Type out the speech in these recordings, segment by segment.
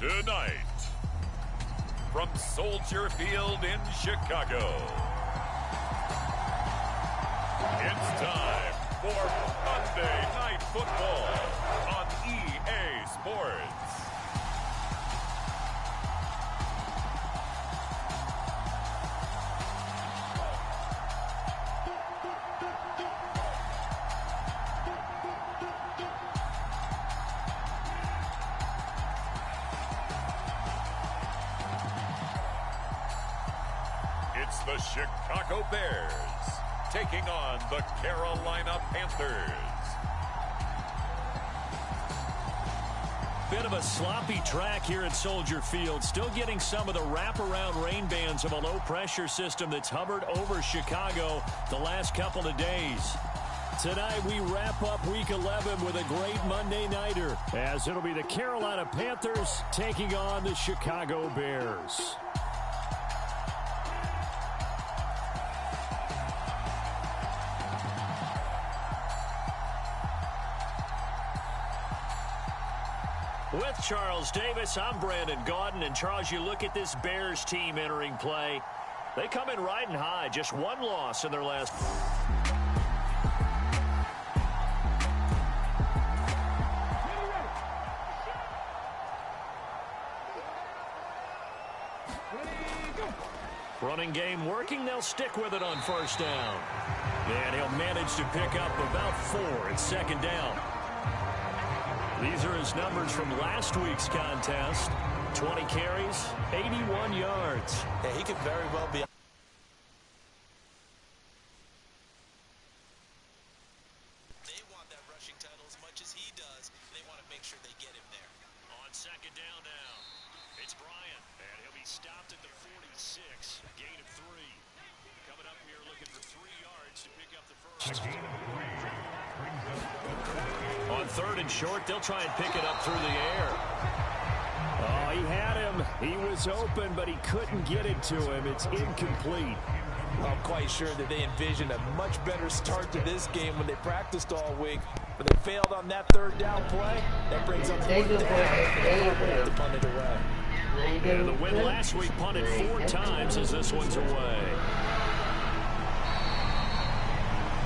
Tonight, from Soldier Field in Chicago, it's time for Monday Night Football on EA Sports. It's the Chicago Bears taking on the Carolina Panthers. Bit of a sloppy track here at Soldier Field. Still getting some of the wraparound rain bands of a low-pressure system that's hovered over Chicago the last couple of days. Tonight we wrap up Week 11 with a great Monday Nighter, as it'll be the Carolina Panthers taking on the Chicago Bears. With Charles Davis, I'm Brandon Gaudin. And Charles, you look at this Bears team entering play. They come in riding high. Just one loss in their last. Running game working. They'll stick with it on first down. And he'll manage to pick up about 4 at second down. These are his numbers from last week's contest. 20 carries, 81 yards. Yeah, he could very well be. They want that rushing title as much as he does. They want to make sure they get him there. On second down now, it's Bryant. And he'll be stopped at the 46. Gain of 3. Coming up, we are looking for 3 yards to pick up the first. On third and short, they'll try and pick it up through the air. Oh, he had him. He was open, but he couldn't get it to him. It's incomplete. I'm quite sure that they envisioned a much better start to this game when they practiced all week. But they failed on that third down play. That brings up 4th down. To punt it away. And the win last week punted 4 times as this one's away.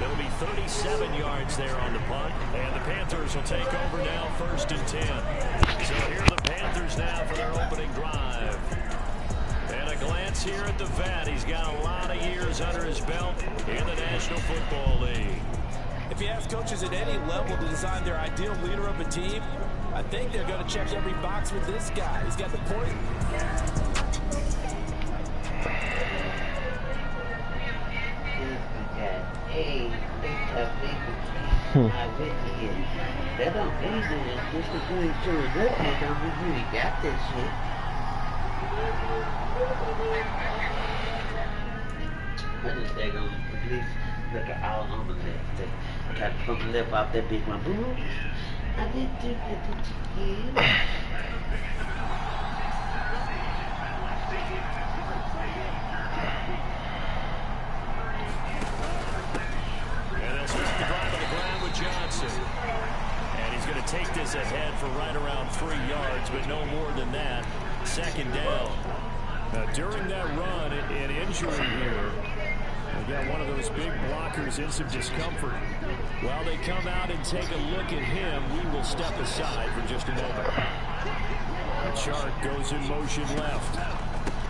It'll be 37 yards there on the punt, and the Panthers will take over now, 1st and 10. So here are the Panthers now for their opening drive. And a glance here at the vet. He's got a lot of years under his belt in the National Football League. If you ask coaches at any level to design their ideal leader of a team, I think they're going to check every box with this guy. He's got the point. That don't mean that just to do it to a good man don't mean you ain't got that shit. I just think on at least look at all on the left. Try to pump the left off that big one. Boo! I didn't do that again. Johnson. And he's going to take this ahead for right around 3 yards, but no more than that. Second down. Now, during that run, an injury here. They got one of those big blockers in some discomfort. While they come out and take a look at him, we will step aside for just a moment. Chark goes in motion left.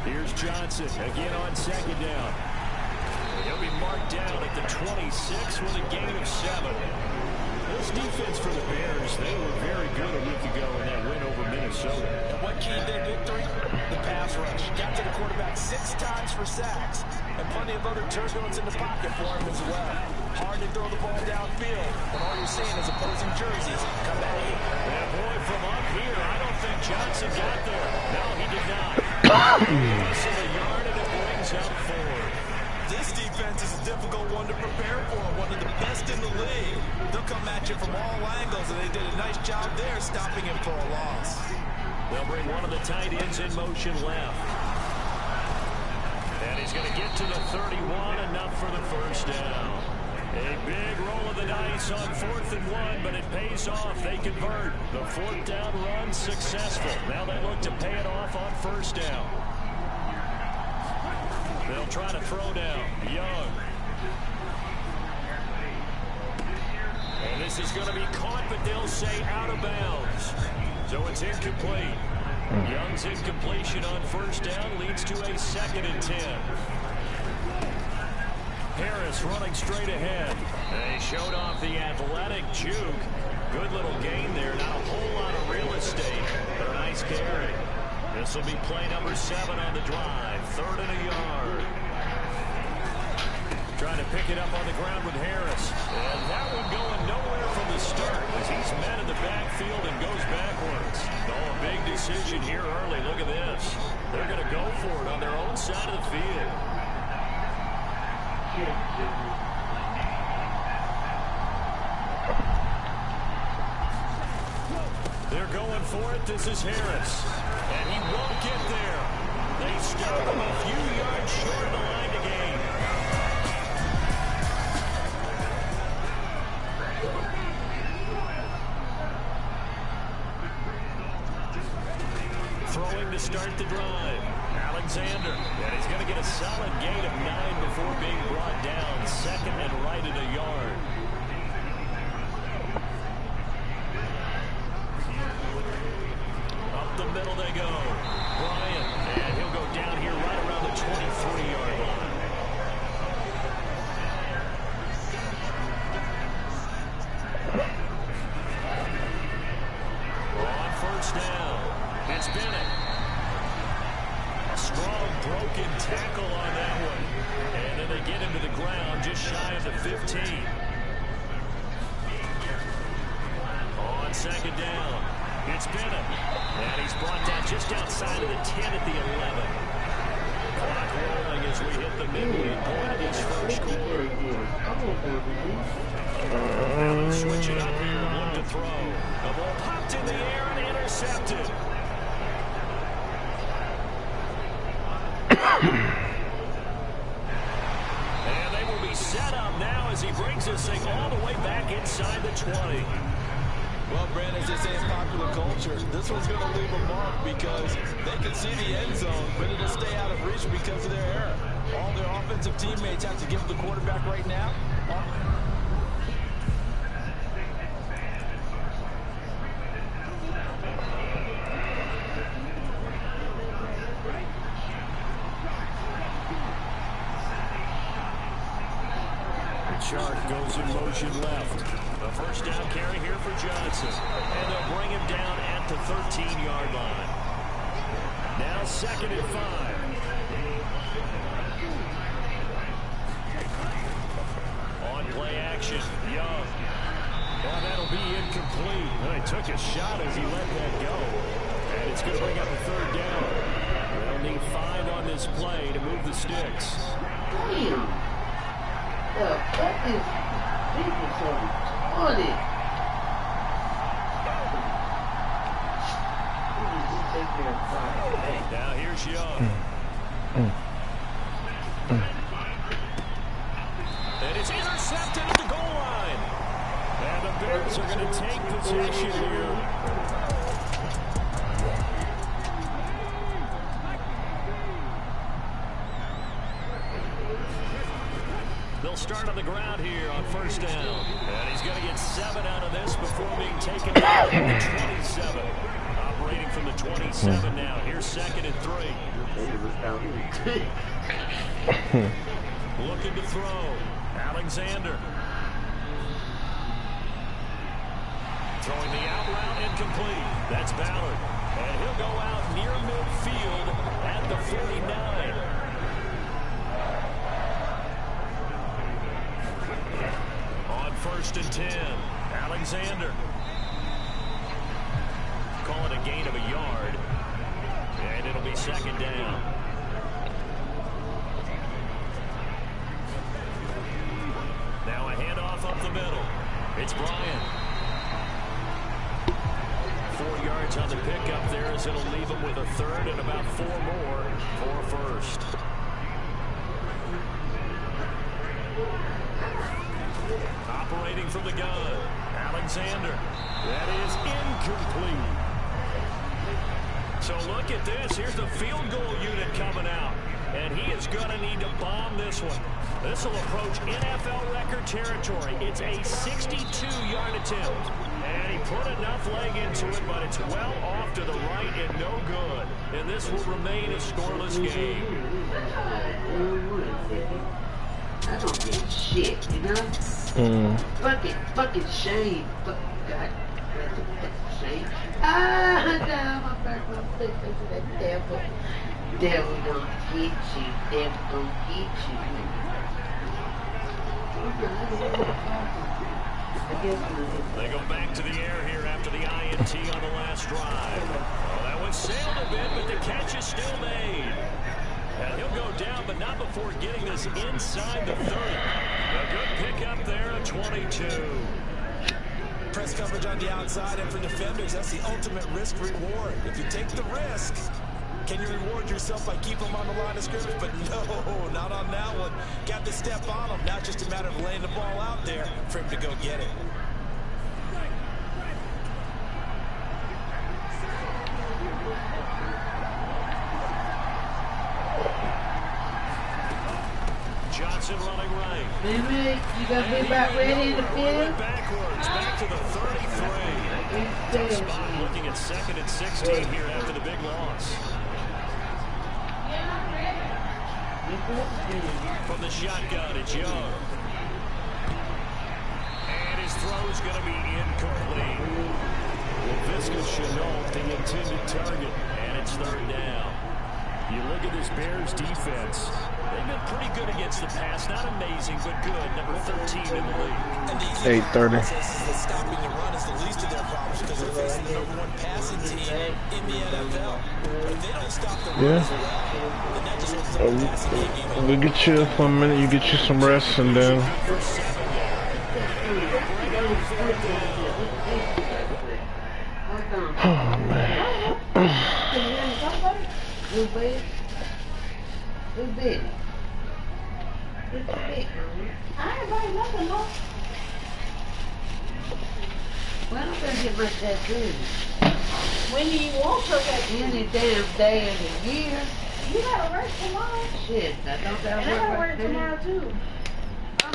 Here's Johnson again on second down. He'll be marked down at the 26 with a gain of 7. This defense for the Bears, they were very good a week ago in that win over Minnesota. And what keyed their victory? The pass rush. Got to the quarterback 6 times for sacks. And plenty of other turbulence in the pocket for him as well. Hard to throw the ball downfield. And all you're seeing is opposing jerseys come at you. And boy, from up here, I don't think Johnson got there. No, he did not. Less than a yard, and it brings up 4. This defense is a difficult one to prepare for, one of the best in the league. They'll come at you from all angles, and they did a nice job there stopping him for a loss. They'll bring one of the tight ends in motion left. And he's going to get to the 31, enough for the first down. A big roll of the dice on 4th and 1, but it pays off. They convert. The 4th down run successful. Now they look to pay it off on 1st down. They'll try to throw down. Young. And this is going to be caught, but they'll say out of bounds. So it's incomplete. Young's incompletion on 1st down leads to a 2nd and 10. Harris running straight ahead. They showed off the athletic juke. Good little gain there. Not a whole lot of real estate, but a nice carry. This will be play number 7 on the drive. 3rd and a yard. Trying to pick it up on the ground with Harris. And that one going nowhere from the start as he's met in the backfield and goes backwards. Oh, a big decision here early. Look at this. They're going to go for it on their own side of the field. They're going for it. This is Harris. And he won't get there. They stop him a few yards short of the line to gain. Throwing to start the drive. Alexander. And he's going to get a solid gain of 9 before being brought down. 2nd and right at a yard. Up the middle they go. Bryant. And he'll go down here right around the 23-yard line. On 1st down. It's Bennett. A strong broken tackle on that one. And then they get him to the ground just shy of the 15. On 2nd down, it's Bennett. And he's brought down just outside of the 10 at the 11. Clock rolling as we hit the midway point of this first quarter. Switch it up here, look to throw. The ball popped in the air and intercepted. And they will be set up now as he brings this thing all the way back inside the 20. Well, Brandon, as they say in popular culture, this one's going to leave a mark because they can see the end zone, but it'll stay out of reach because of their error. All their offensive teammates have to give the quarterback right now. Chark goes in motion left. The 1st down carry here for Johnson. And they'll bring him down at the 13-yard line. Now 2nd and 5. On play action, Young. Well, that'll be incomplete. Well, he took a shot as he let that go. And it's going to bring up a 3rd down. They'll need 5 on this play to move the sticks. Damn. The fuck is people so retarded? Now here's Young. And it's intercepted at the goal line. And the Bears are going to take possession here. They'll start on the ground here on 1st down. And he's going to get 7 out of this before being taken down at the 27. Operating from the 27 now. Here's 2nd and 3. Looking to throw. Alexander. Throwing the out route incomplete. That's Ballard. And he'll go out near midfield at the 49. On 1st and 10. Alexander. Call it a gain of a yard. And it'll be 2nd down. Now a handoff up the middle. It's Bryant. 4 yards on the pickup there as it'll leave him with a 3rd and about 4 more for a 1st. from the gun. Alexander. That is incomplete. So look at this. Here's the field goal unit coming out. And he is going to need to bomb this one. This will approach NFL record territory. It's a 62-yard attempt. And he put enough leg into it, but it's well off to the right and no good. And this will remain a scoreless game. I don't get shit, you know? Fucking shame. Fucking God. Shame. Down my back, my face into that devil. Devil gonna get you. Devil gonna get you. They go back to the air here after the INT on the last drive. Oh, that one sailed a bit, but the catch is still made. And he'll go down, but not before getting this inside the 30. A good pickup there, a 22. Press coverage on the outside, and for defenders, that's the ultimate risk-reward. If you take the risk, can you reward yourself by keeping them on the line of scrimmage? But no, not on that one. Got to step on them. Now just a matter of laying the ball out there for him to go get it. Johnson running right. Baby, you got me back ready in the field? Backwards, back to the 33. Spot looking at 2nd and 16 here after the big loss. From the shotgun, it's Young. And his throw's going to be incomplete. Laviska Shenault, the intended target, and it's 3rd down. You look at this Bears defense. They've been pretty good against the pass. Not amazing, but good. Number 13 in the league. 8:30. Stopping the run is the least of their problems because they're facing the #1 passing team in the NFL. But if they don't stop the run as well, then that just opens up the passing game. We'll get you for a minute. You get you some rest and then. Oh man. Who big? Who big? Who's big? I ain't buying nothing, no. Well, I'm gonna get my tattoo. When do you want your tattoo? Any damn day of the year. You gotta work tomorrow. Shit, I don't And I gotta work tomorrow too. I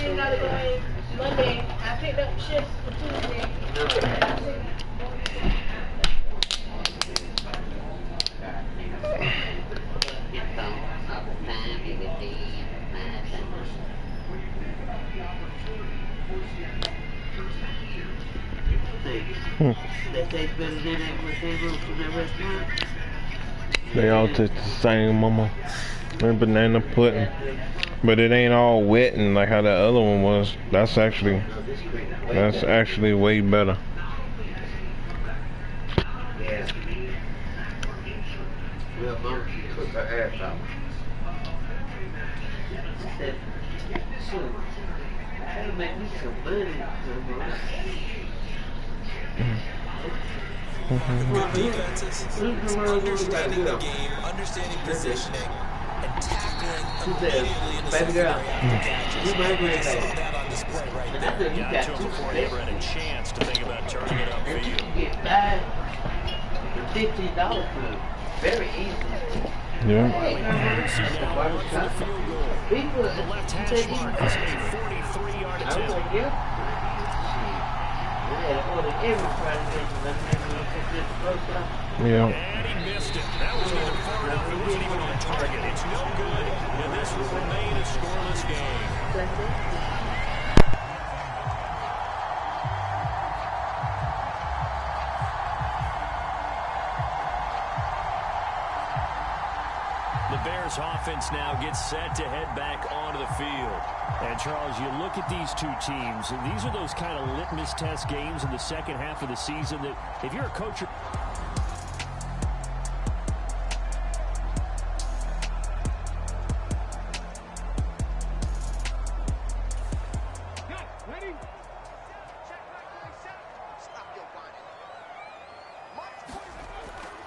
ain't gotta go in Monday. I picked up shifts for Tuesday. They taste better than what they wrote from that restaurant. They all taste the same, mama. And banana pudding. But it ain't all wet and like how that other one was. That's actually way better. Yeah. Well, mama, she took her ass out. She said, shoot, that'll make me some money. Defenses, understanding the game, understanding positioning, and tackling immediately in the secondary after catches. Some of that on display right there. Got to him before he ever had a chance to think about turning it up for And you you. can get $15 for it. Very easy. Yeah. Hey, people, The left hash mark is a 43-yard I was attempt. like, yeah. I had ordered every Friday night because I never want to put this close up. Yeah. And he missed it. That was either far enough. It wasn't even on target. It's no good. And this will remain a scoreless game. The Bears offense now gets set to head back onto the field. And Charles, you look at these two teams, and these are those kind of litmus test games in the second half of the season that if you're a coach...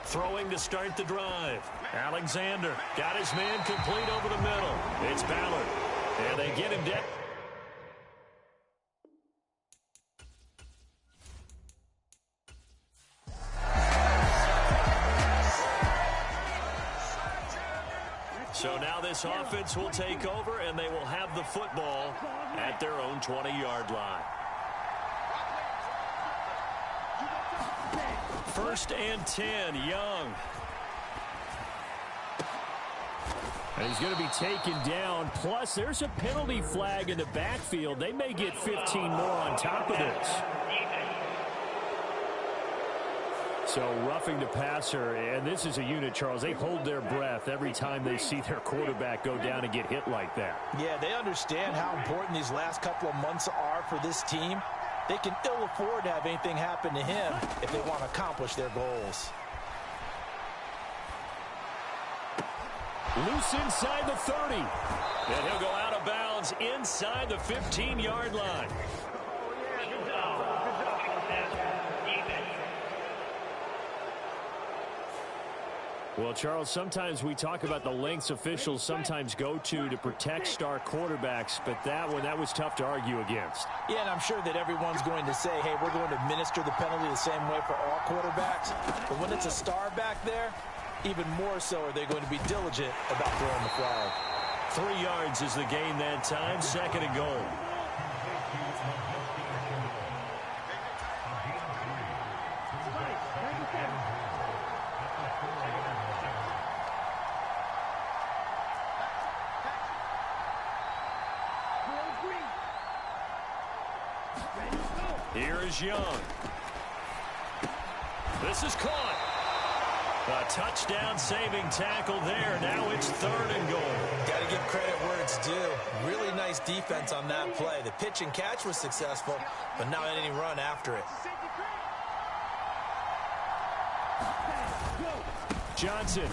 Throwing to start the drive. Alexander got his man complete over the middle. It's Ballard. And they get him down. So now this offense will take over, and they will have the football at their own 20-yard line. 1st and 10, Young. And he's going to be taken down. Plus, there's a penalty flag in the backfield. They may get 15 more on top of this. So roughing the passer, and this is a unit, Charles. They hold their breath every time they see their quarterback go down and get hit like that. Yeah, they understand how important these last couple of months are for this team. They can ill afford to have anything happen to him if they want to accomplish their goals. Loose inside the 30. And he'll go out of bounds inside the 15-yard line. Well, Charles, sometimes we talk about the lengths officials sometimes go to protect star quarterbacks, but that was tough to argue against. Yeah, and I'm sure that everyone's going to say, hey, we're going to administer the penalty the same way for all quarterbacks. But when it's a star back there, even more so are they going to be diligent about throwing the flag. 3 yards is the gain that time, 2nd and goal. Here is Young. This is caught. A touchdown saving tackle there. Now it's 3rd and goal. Got to give credit where it's due. Really nice defense on that play. The pitch and catch was successful, but not any run after it. Johnson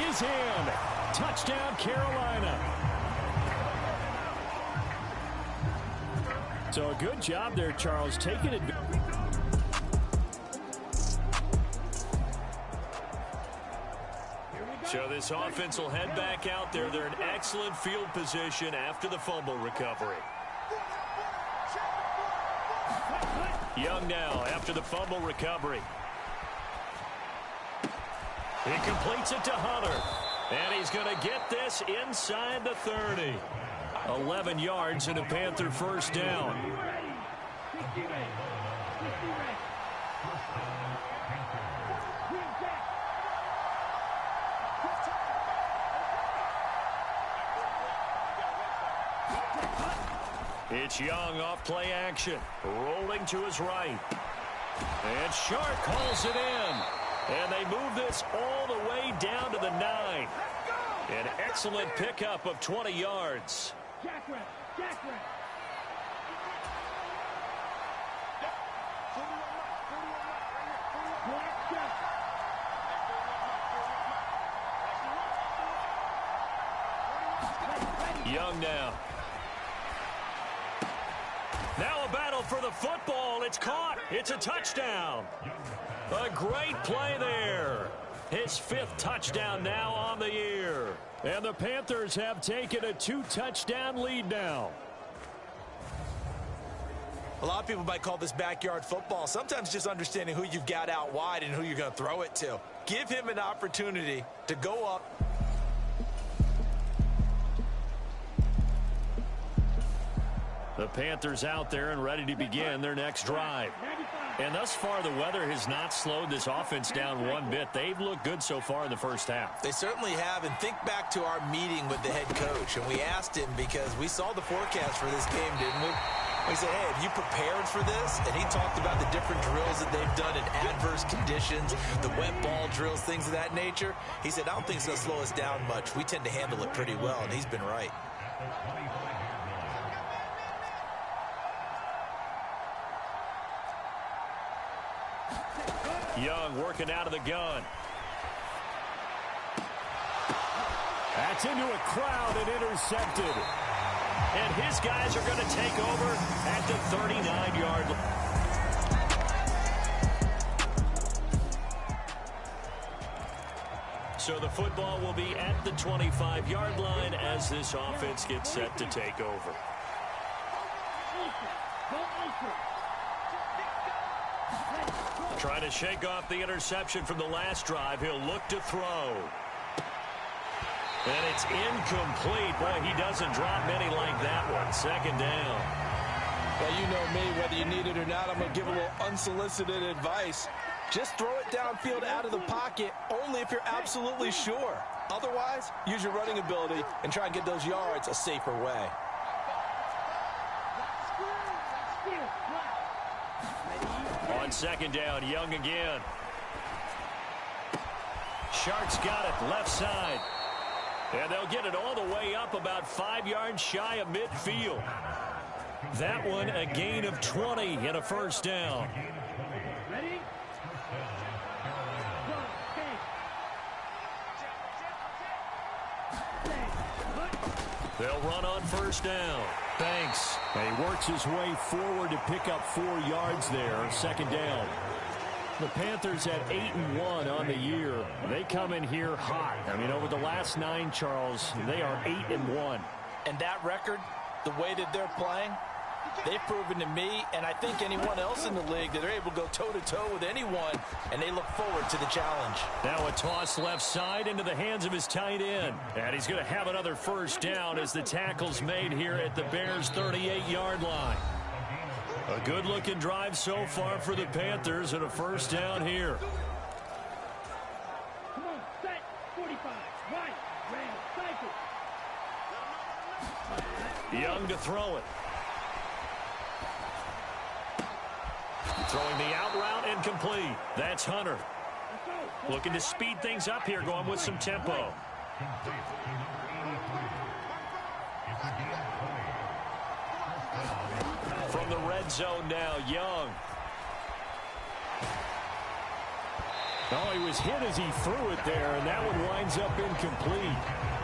is in. Touchdown, Carolina. So a good job there, Charles, taking it. So this offense will head back out there. They're in excellent field position after the fumble recovery. Young now after the fumble recovery. He completes it to Hunter. And he's going to get this inside the 30. 11 yards and a Panther 1st down. It's Young off play action. Rolling to his right. And Sharp calls it in. And they move this all the way down to the 9. An excellent pickup of 20 yards. Young now. Now a battle for the football. It's caught. It's a touchdown. A great play there. His 5th touchdown now on the year. And the Panthers have taken a 2-touchdown lead now. A lot of people might call this backyard football. Sometimes just understanding who you've got out wide and who you're going to throw it to. Give him an opportunity to go up. The Panthers out there and ready to begin their next drive. And thus far, the weather has not slowed this offense down one bit. They've looked good so far in the first half. They certainly have. And think back to our meeting with the head coach. And we asked him because we saw the forecast for this game, didn't we? We said, hey, have you prepared for this? And he talked about the different drills that they've done in adverse conditions, the wet ball drills, things of that nature. He said, I don't think it's going to slow us down much. We tend to handle it pretty well, and he's been right. Young working out of the gun. That's into a crowd and intercepted. And his guys are going to take over at the 39-yard line. So the football will be at the 25-yard line as this offense gets set to take over. Trying to shake off the interception from the last drive. He'll look to throw. And it's incomplete. Boy, he doesn't drop many like that one. Second down. Well, you know me, whether you need it or not, I'm going to give a little unsolicited advice. Just throw it downfield out of the pocket only if you're absolutely sure. Otherwise, use your running ability and try and get those yards a safer way. On second down, Young again. Sharks got it, left side. And they'll get it all the way up about 5 yards shy of midfield. That one a gain of 20 and a first down. Ready? They'll run on first down. Banks. And he works his way forward to pick up 4 yards there. Second down. The Panthers at 8-1 on the year. They come in here hot. I mean, over the last 9, Charles, they are 8-1. And that record, the way that they're playing, they've proven to me, and I think anyone else in the league, that they're able to go toe-to-toe with anyone, and they look forward to the challenge. Now a toss left side into the hands of his tight end. And he's going to have another first down as the tackle's made here at the Bears' 38-yard line. A good-looking drive so far for the Panthers and a first down here. Come on, set, 45, right, red, cycle. Young to throw it. Throwing the out route incomplete. That's Hunter. Looking to speed things up here, going with some tempo. From the red zone now, Young. Oh, he was hit as he threw it there, and that one winds up incomplete.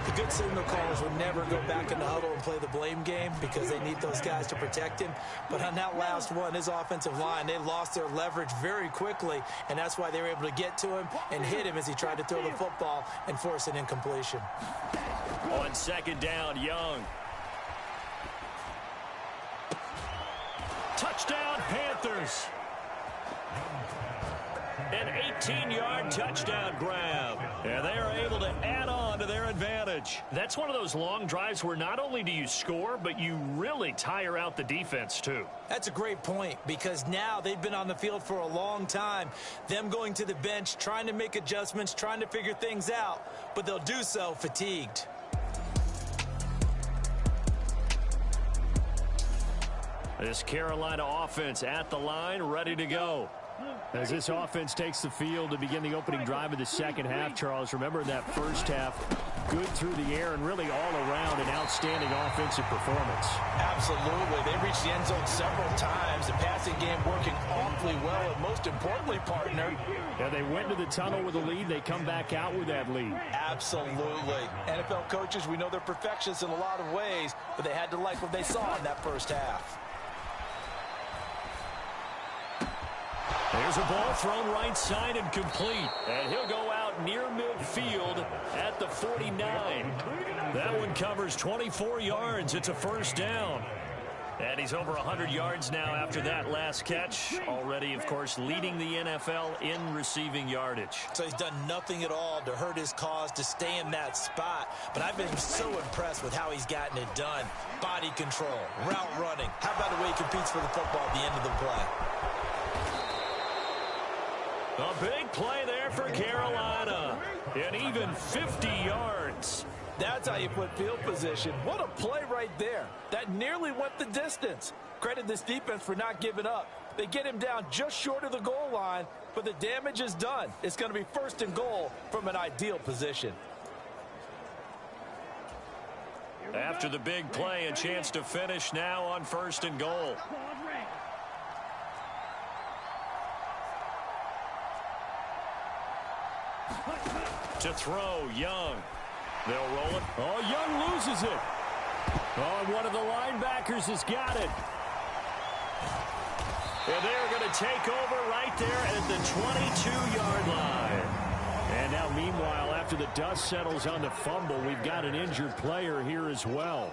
The good signal callers would never go back in the huddle and play the blame game because they need those guys to protect him. But on that last one, his offensive line, they lost their leverage very quickly, and that's why they were able to get to him and hit him as he tried to throw the football and force an incompletion. On second down, Young. Touchdown, Panthers. An 18-yard touchdown grab. And they are able to add on to their advantage. That's one of those long drives where not only do you score, but you really tire out the defense, too. That's a great point because now they've been on the field for a long time. Them going to the bench, trying to make adjustments, trying to figure things out, but they'll do so fatigued. This Carolina offense at the line, ready to go. As this offense takes the field to begin the opening drive of the second half, Charles, remember that first half, good through the air and really all around an outstanding offensive performance. Absolutely. They reached the end zone several times. The passing game working awfully well, and most importantly, partner. Yeah, they went to the tunnel with a lead. They come back out with that lead. Absolutely. NFL coaches, we know they're perfectionists in a lot of ways, but they had to like what they saw in that first half. There's a ball thrown right side and complete. And he'll go out near midfield at the 49. That one covers 24 yards. It's a first down. And he's over 100 yards now after that last catch. Already, of course, leading the NFL in receiving yardage. So he's done nothing at all to hurt his cause to stay in that spot. But I've been so impressed with how he's gotten it done. Body control, route running. How about the way he competes for the football at the end of the play? A big play there for Carolina. And even 50 yards. That's how you put field position. What a play right there. That nearly went the distance. Credit this defense for not giving up. They get him down just short of the goal line, but the damage is done. It's going to be first and goal from an ideal position. After the big play, a chance to finish now on first and goal. To throw, Young. They'll roll it. Oh, Young loses it. Oh, and one of the linebackers has got it. And they're going to take over right there at the 22-yard line. And now, meanwhile, after the dust settles on the fumble, we've got an injured player here as well.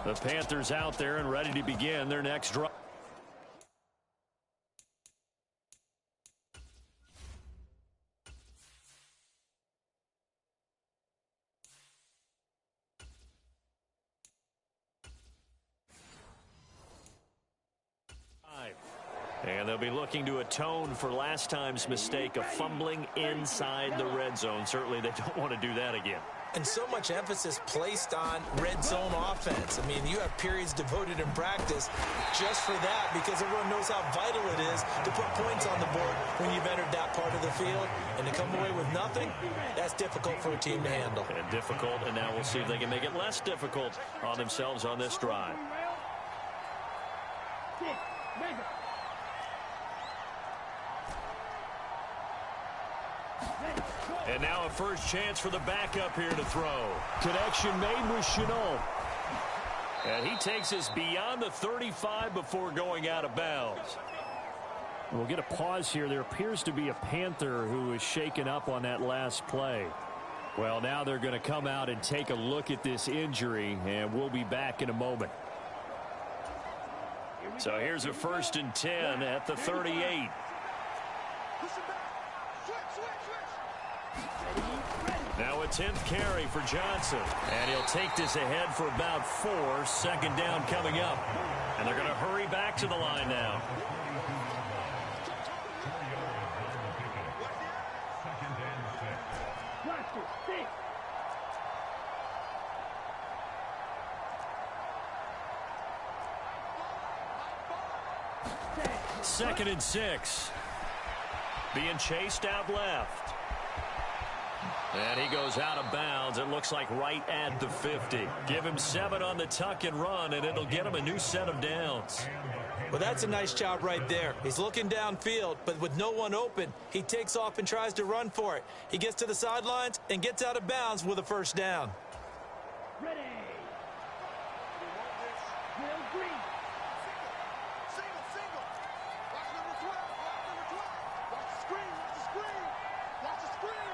The Panthers out there and ready to begin their next drive. they'll be looking to atone for last time's mistake of fumbling inside the red zone. Certainly they don't want to do that again. And so much emphasis placed on red zone offense. I mean, you have periods devoted in practice just for that because everyone knows how vital it is to put points on the board when you've entered that part of the field. And to come away with nothing, that's difficult for a team to handle. And difficult, and now we'll see if they can make it less difficult on themselves on this drive. And now a first chance for the backup here to throw. Connection made with Shenault. And he takes us beyond the 35 before going out of bounds. We'll get a pause here. There appears to be a Panther who is shaken up on that last play. Well, now they're going to come out and take a look at this injury, and we'll be back in a moment. So here's a 1st and 10 at the 38. Now a 10th carry for Johnson. And he'll take this ahead for about 4. 2nd down coming up. And they're going to hurry back to the line now. Second and 6. Being chased out left. And he goes out of bounds. It looks like right at the 50. Give him 7 on the tuck and run, and it'll get him a new set of downs. Well, that's a nice job right there. He's looking downfield, but with no one open, he takes off and tries to run for it. He gets to the sidelines and gets out of bounds with a 1st down. Ready. Will Green. Single. Watch number 12. Watch the screen. Watch the screen.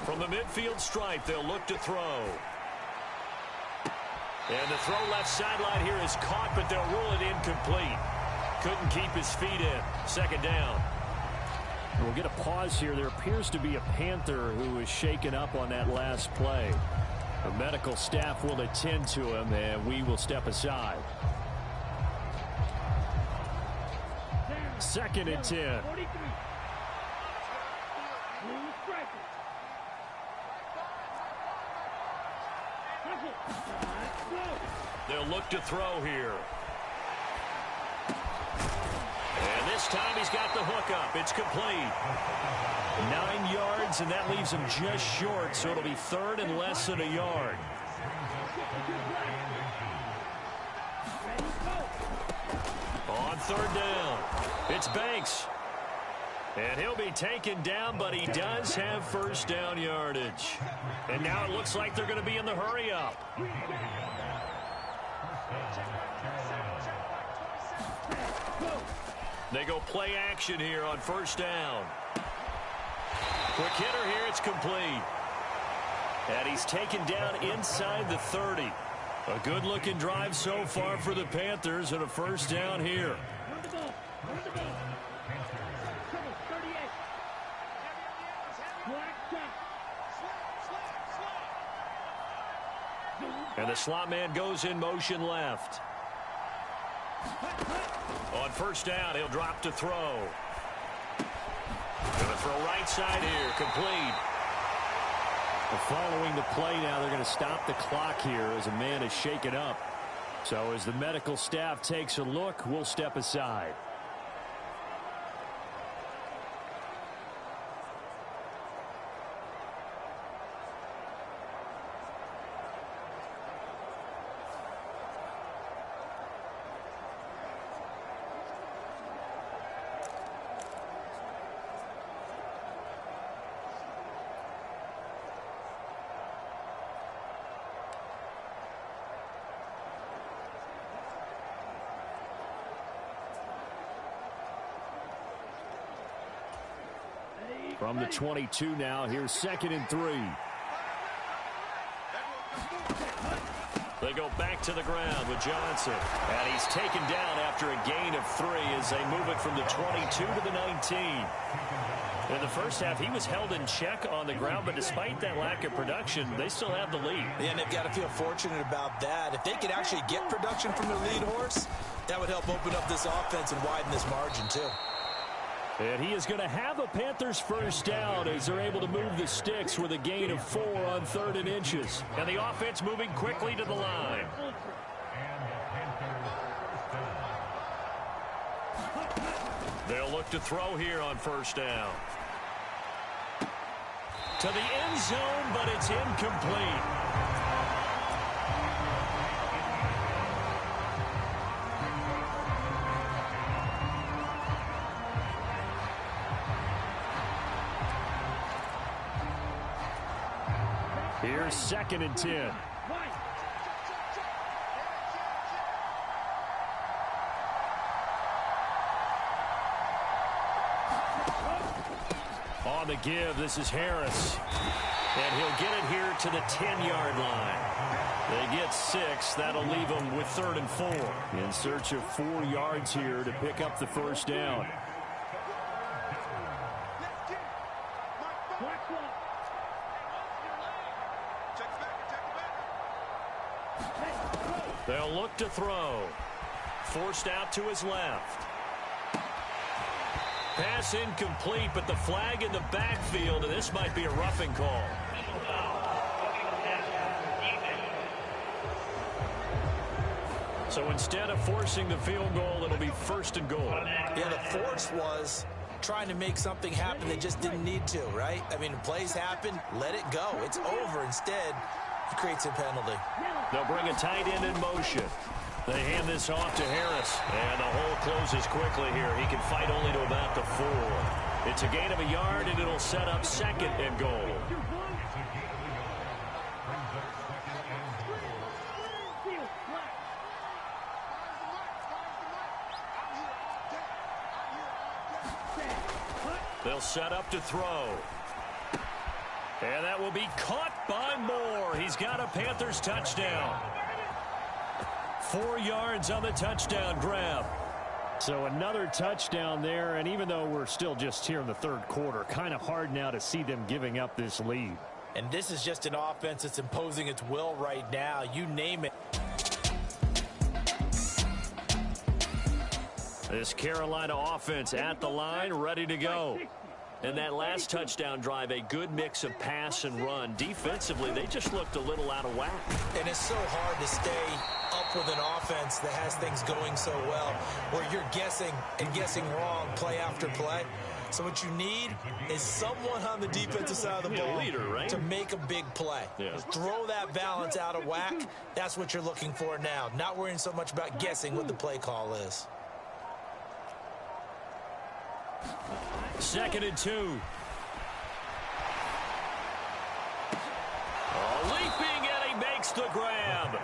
From the midfield stripe, they'll look to throw. And the throw left sideline here is caught, but they'll rule it incomplete. Couldn't keep his feet in. 2nd down. We'll get a pause here. There appears to be a Panther who is shaken up on that last play. The medical staff will attend to him, and we will step aside. 2nd and 10. They'll look to throw here. And this time he's got the hook up. It's complete. 9 yards, and that leaves him just short, so it'll be 3rd and less than a yard. On 3rd down, it's Banks. And he'll be taken down, but he does have 1st down yardage. And now it looks like they're going to be in the hurry-up. They go play action here on 1st down. Quick hitter here, it's complete. And he's taken down inside the 30. A good-looking drive so far for the Panthers, and a 1st down here. And the slot man goes in motion left. On 1st down, he'll drop to throw. Going to throw right side here, complete. Following the play now, they're going to stop the clock here as a man is shaken up. So as the medical staff takes a look, we'll step aside. From the 22 now, here's 2nd and 3. They go back to the ground with Johnson. And he's taken down after a gain of 3 as they move it from the 22 to the 19. In the first half, he was held in check on the ground, but despite that lack of production, they still have the lead. Yeah, and they've got to feel fortunate about that. If they could actually get production from their lead horse, That would help open up this offense and widen this margin, too. And he is going to have a Panthers first down as they're able to move the sticks with a gain of 4 on 3rd and inches. And the offense moving quickly to the line. They'll look to throw here on first down. To the end zone, but it's incomplete. Here's 2nd and 10. On the give, this is Harris. And he'll get it here to the 10-yard line. They get 6. That'll leave them with 3rd and 4. In search of 4 yards here to pick up the first down. They'll look to throw. Forced out to his left. Pass incomplete, but the flag in the backfield, and this might be a roughing call. So instead of forcing the field goal, it'll be 1st and goal. Yeah, the force was trying to make something happen that just didn't need to, right? I mean, plays happen, let it go. It's over. Instead, it creates a penalty. They'll bring a tight end in motion. They hand this off to Harris, and the hole closes quickly here. He can fight only to about the 4. It's a gain of a yard, and it'll set up 2nd and goal. They'll set up to throw. And that will be caught by Moore. He's got a Panthers touchdown. 4 yards on the touchdown grab. So another touchdown there, and even though we're still just here in the 3rd quarter, kind of hard now to see them giving up this lead. And this is just an offense that's imposing its will right now. You name it. This Carolina offense at the line, ready to go. And that last touchdown drive, a good mix of pass and run. Defensively, they just looked a little out of whack. And it's so hard to stay up with an offense that has things going so well, where you're guessing and guessing wrong play after play. So what you need is someone on the defensive side of the ball to make a big play. Yeah. Throw that balance out of whack. That's what you're looking for now. Not worrying so much about guessing what the play call is. 2nd and 2. Leaping, and he makes the grab.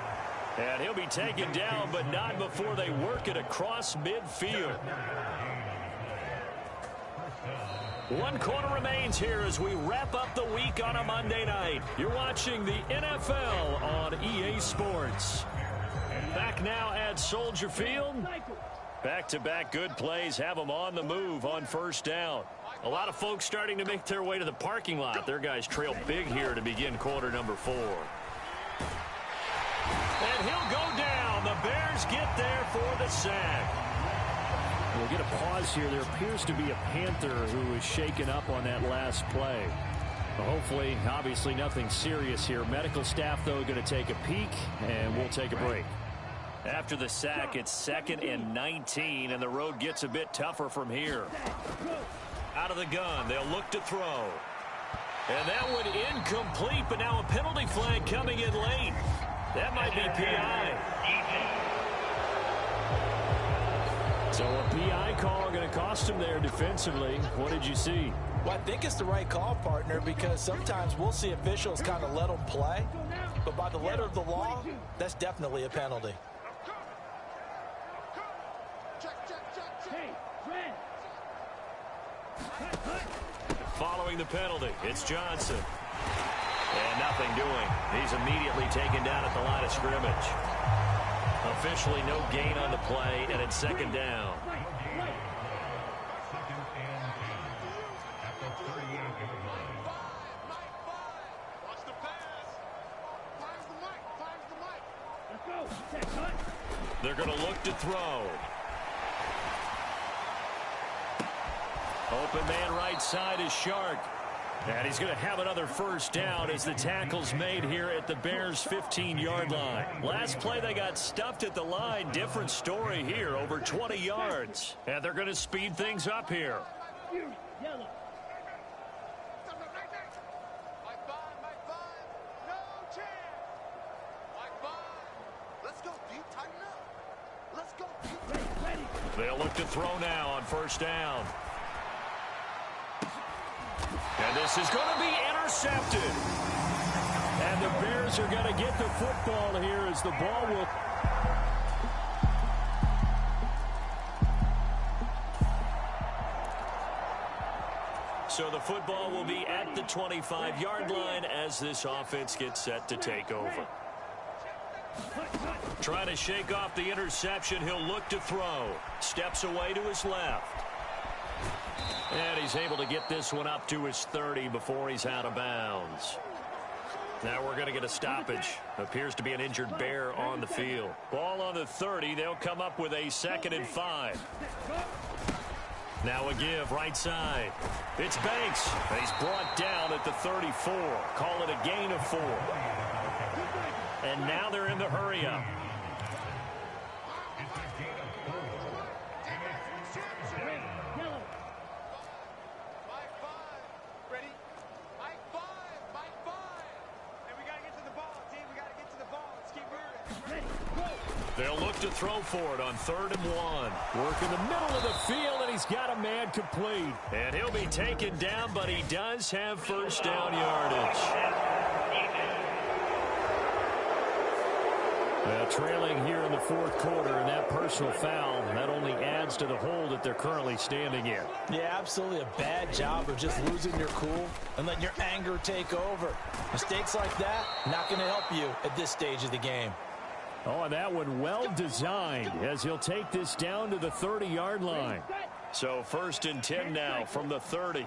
And he'll be taken down, but not before they work it across midfield. 1 quarter remains here as we wrap up the week on a Monday night. You're watching the NFL on EA Sports. Back now at Soldier Field. Back-to-back good plays have them on the move on first down. A lot of folks starting to make their way to the parking lot. Their guys trail big here to begin quarter number 4. And he'll go down. The Bears get there for the sack. We'll get a pause here. There appears to be a Panther who is shaken up on that last play. Well, hopefully, obviously nothing serious here. Medical staff, though, going to take a peek, and we'll take a break. After the sack, it's 2nd and 19, and the road gets a bit tougher from here. Out of the gun, they'll look to throw. And that one incomplete, but now a penalty flag coming in late. That might be PI. So a PI call going to cost him there defensively. What did you see? Well, I think it's the right call, partner, because sometimes we'll see officials kind of let them play. But by the letter of the law, that's definitely a penalty. Following the penalty, it's Johnson. And nothing doing. He's immediately taken down at the line of scrimmage. Officially no gain on the play, and it's 2nd down. They're going to look to throw. Open man right side is Shark. And he's going to have another first down as the tackle's made here at the Bears' 15-yard line. Last play, they got stuffed at the line. Different story here, over 20 yards. And they're going to speed things up here. Yellow. They'll look to throw now on first down. And this is going to be intercepted. And the Bears are going to get the football here as the ball will... So the football will be at the 25-yard line as this offense gets set to take over. Trying to shake off the interception. He'll look to throw. Steps away to his left. And he's able to get this one up to his 30 before he's out of bounds. Now we're going to get a stoppage. Appears to be an injured Bear on the field. Ball on the 30. They'll come up with a 2nd and 5. Now a give right side. It's Banks. And he's brought down at the 34. Call it a gain of 4. And now they're in the hurry-up. They'll look to throw for it on 3rd and 1. Work in the middle of the field, and he's got a man complete. And he'll be taken down, but he does have first down yardage. Well, trailing here in the 4th quarter, and that personal foul, that only adds to the hole that they're currently standing in. Yeah, absolutely a bad job of just losing your cool and letting your anger take over. Mistakes like that, not going to help you at this stage of the game. Oh, and that one well designed as he'll take this down to the 30-yard line. So 1st and 10 now from the 30.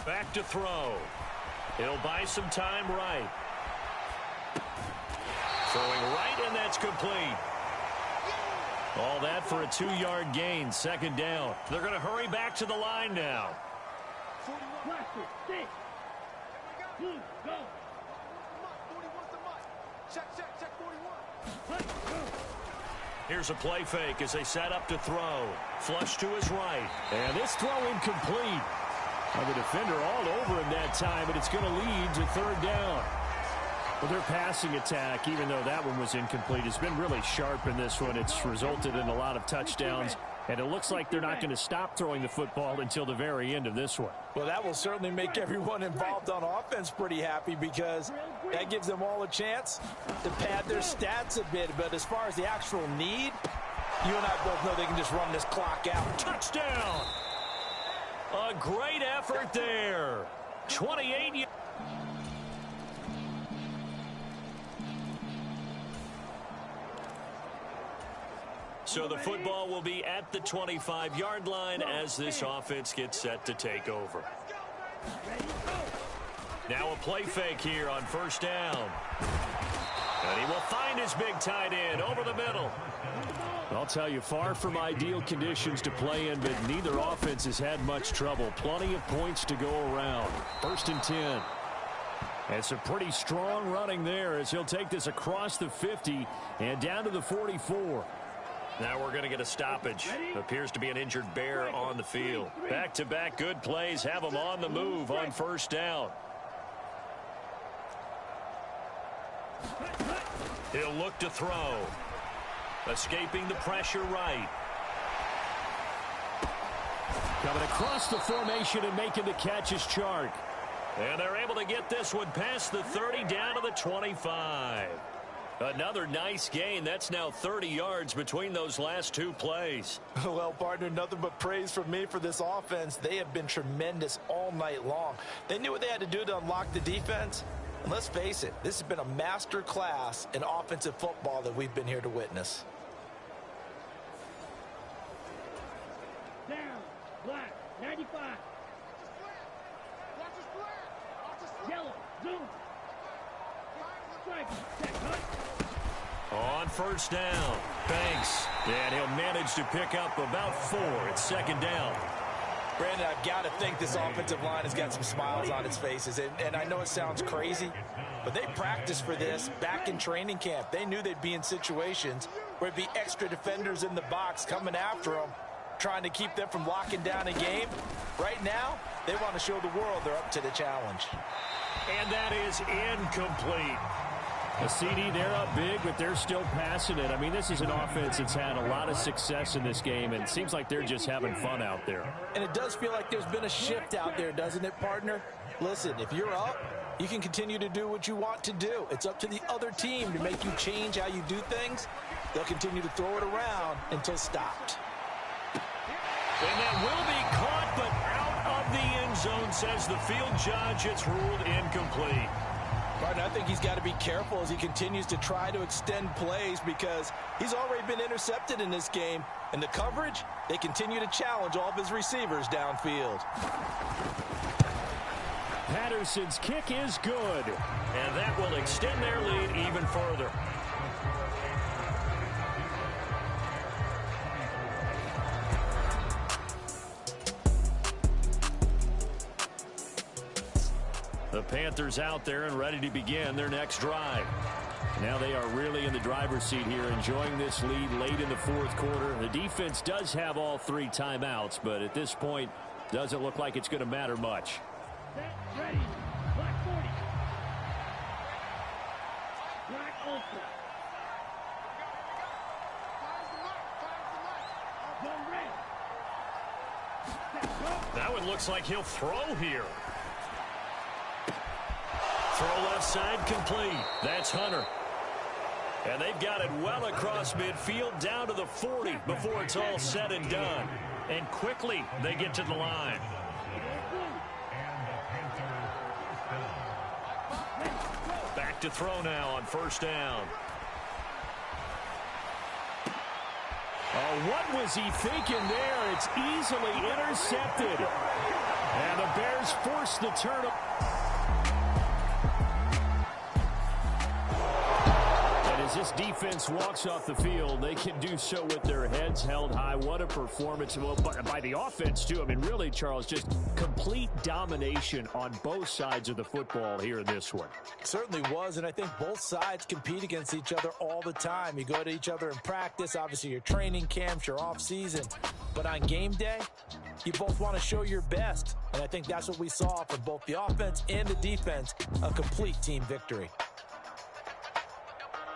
Back to throw. He'll buy some time right. Throwing right, and that's complete. All that for a 2-yard gain, 2nd down. They're going to hurry back to the line now. Here's a play fake as they set up to throw. Flush to his right. And this throw incomplete. The defender all over him that time, but it's going to lead to 3rd down. Well, their passing attack, even though that one was incomplete, has been really sharp in this one. It's resulted in a lot of touchdowns, and it looks like they're not going to stop throwing the football until the very end of this one. Well, that will certainly make everyone involved on offense pretty happy because that gives them all a chance to pad their stats a bit. But as far as the actual need, you and I both know they can just run this clock out. Touchdown! A great effort there. 28. So the football will be at the 25-yard line as this offense gets set to take over. Now a play fake here on 1st down. And he will find his big tight end over the middle. I'll tell you, far from ideal conditions to play in, but neither offense has had much trouble. Plenty of points to go around. 1st and 10. And some pretty strong running there as he'll take this across the 50 and down to the 44. Now we're going to get a stoppage. Appears to be an injured Bear on the field. Back-to-back good plays have him on the move on 1st down. He'll look to throw. Escaping the pressure right. Coming across the formation and making the catch is Chark. And they're able to get this one past the 30 down to the 25. Another nice gain. That's now 30 yards between those last 2 plays. Well, partner, nothing but praise from me for this offense. They have been tremendous all night long. They knew what they had to do to unlock the defense, And let's face it, this has been a master class in offensive football that we've been here to witness. Down, black, 95. Yellow, zoom. Strike, check, cut. On first down, Banks, and he'll manage to pick up about 4. It's second down. Brandon, I've got to think this offensive line has got some smiles on its faces. And I know it sounds crazy, but they practiced for this back in training camp. They knew they'd be in situations where it'd be extra defenders in the box coming after them, trying to keep them from locking down a game. Right now, they want to show the world they're up to the challenge. And that is incomplete. A CD, they're up big, but they're still passing it. I mean, this is an offense that's had a lot of success in this game, and it seems like they're just having fun out there. And it does feel like there's been a shift out there, doesn't it, partner? Listen, if you're up, you can continue to do what you want to do. It's up to the other team to make you change how you do things. They'll continue to throw it around until stopped. And that will be caught, but out of the end zone, says the field judge. It's ruled incomplete. Martin, I think he's got to be careful as he continues to try to extend plays because he's already been intercepted in this game. And the coverage, they continue to challenge all of his receivers downfield. Patterson's kick is good, and that will extend their lead even further. The Panthers out there and ready to begin their next drive. Now they are really in the driver's seat here, enjoying this lead late in the fourth quarter. The defense does have all 3 timeouts, but at this point, doesn't look like it's going to matter much. Set, ready, black 40. Black ultra. Zone red. Set, go. That one looks like he'll throw here. Throw left side complete. That's Hunter. And they've got it well across midfield down to the 40 before it's all said and done. And quickly they get to the line. Back to throw now on first down. Oh, what was he thinking there? It's easily intercepted. And the Bears force the turnover. As this defense walks off the field, they can do so with their heads held high. What a performance by the offense, too. I mean, really, Charles, just complete domination on both sides of the football here in this one. It certainly was, and I think both sides compete against each other all the time. You go to each other in practice, obviously your training camps, your off-season. But on game day, you both want to show your best. And I think that's what we saw from both the offense and the defense, a complete team victory.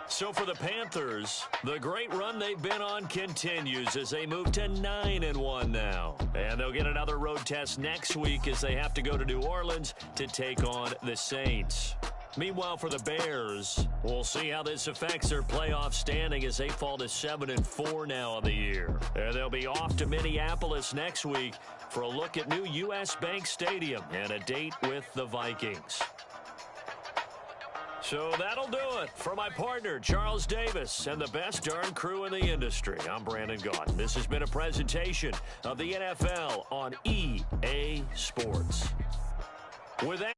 So for the Panthers, the great run they've been on continues as they move to 9-1 now. And they'll get another road test next week as they have to go to New Orleans to take on the Saints. Meanwhile, for the Bears, we'll see how this affects their playoff standing as they fall to 7-4 now on the year. And they'll be off to Minneapolis next week for a look at new U.S. Bank Stadium and a date with the Vikings. So that'll do it for my partner, Charles Davis, and the best darn crew in the industry. I'm Brandon Gaudin. This has been a presentation of the NFL on EA Sports. With that.